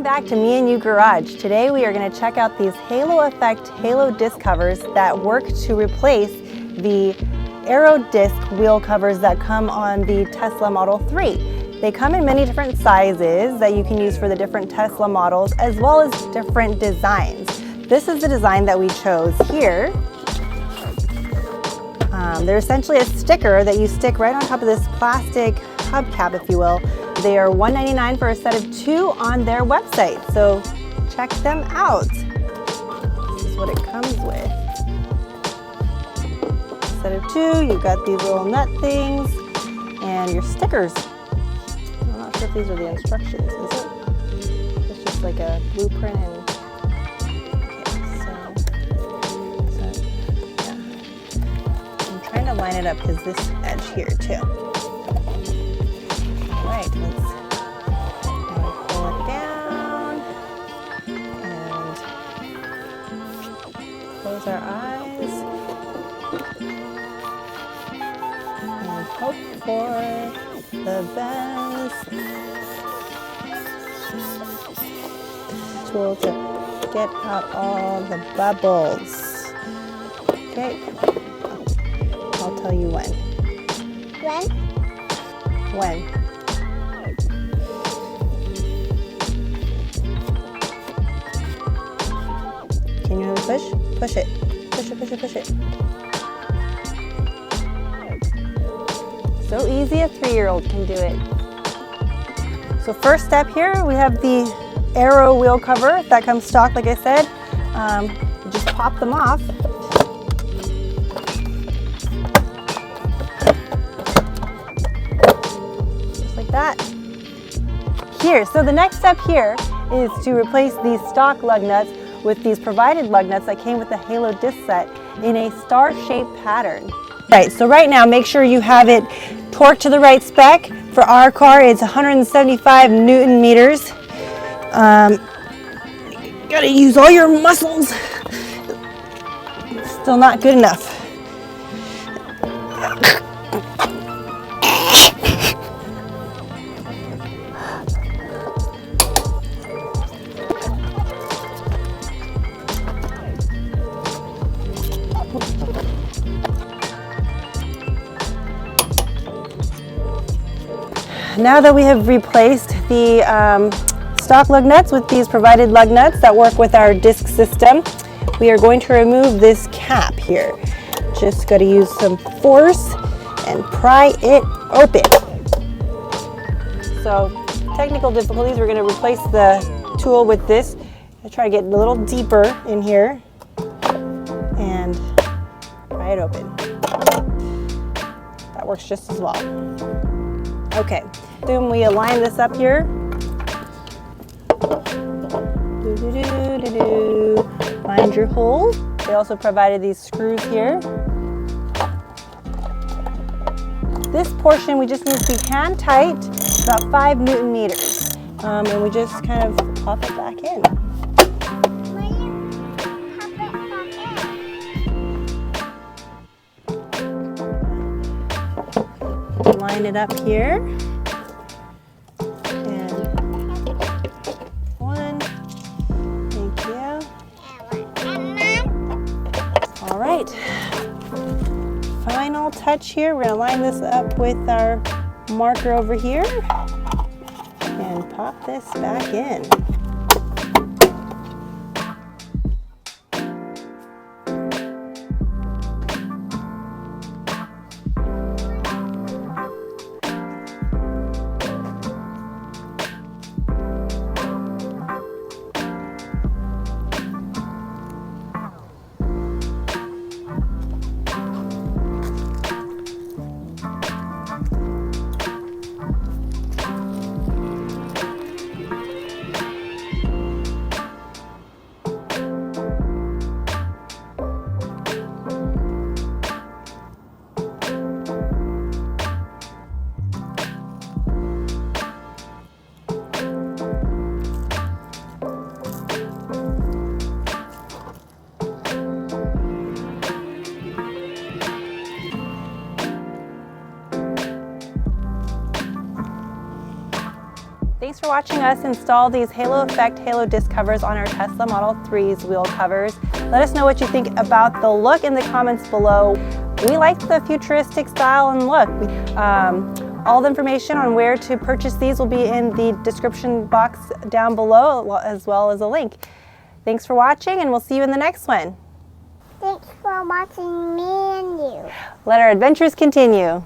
back to Me and You Garage. Today we are going to check out these Halo Effect HaloDisc covers that work to replace the aero disc wheel covers that come on the Tesla Model 3. They come in many different sizes that you can use for the different Tesla models, as well as different designs. This is the design that we chose here. They're essentially a sticker that you stick right on top of this plastic hubcap, if you will. They are $1.99 for a set of 2 on their website, so check them out. This is what it comes with. Set of 2, you've got these little nut things and your stickers. I'm not sure if these are the instructions, is it? It's just like a blueprint and to line it up because this edge here too. All right, let's pull it down and close our eyes and hope for the best. Tool to get out all the bubbles. Okay. I'll tell you when. When? When. Can you really push? Push it. Push it, push it, push it. So easy, a 3-year-old can do it. So first step here, we have the aero wheel cover that comes stock, like I said. Just pop them off. That here. So the next step here is to replace these stock lug nuts with these provided lug nuts that came with the HaloDisc set in a star-shaped pattern. Right, so right now make sure you have it torqued to the right spec. For our car it's 175 Newton meters. Gotta use all your muscles. Still not good enough. Now that we have replaced the stock lug nuts with these provided lug nuts that work with our disc system, we are going to remove this cap here. Just got to use some force and pry it open. So, technical difficulties, we're going to replace the tool with this. I try to get a little deeper in here and pry it open. That works just as well. Okay, then we align this up here. Find your hole. They also provided these screws here. This portion we just need to be hand tight, about 5 Newton meters. And we just kind of pop it back in. Line it up here, and 1, thank you. All right, final touch here, we're going to line this up with our marker over here and pop this back in. Thanks for watching us install these Halo Effect HaloDisc covers on our Tesla Model 3's wheel covers. Let us know what you think about the look in the comments below. We like the futuristic style and look. All the information on where to purchase these will be in the description box down below, as well as a link. Thanks for watching, and we'll see you in the next one. Thanks for watching me and you. Let our adventures continue.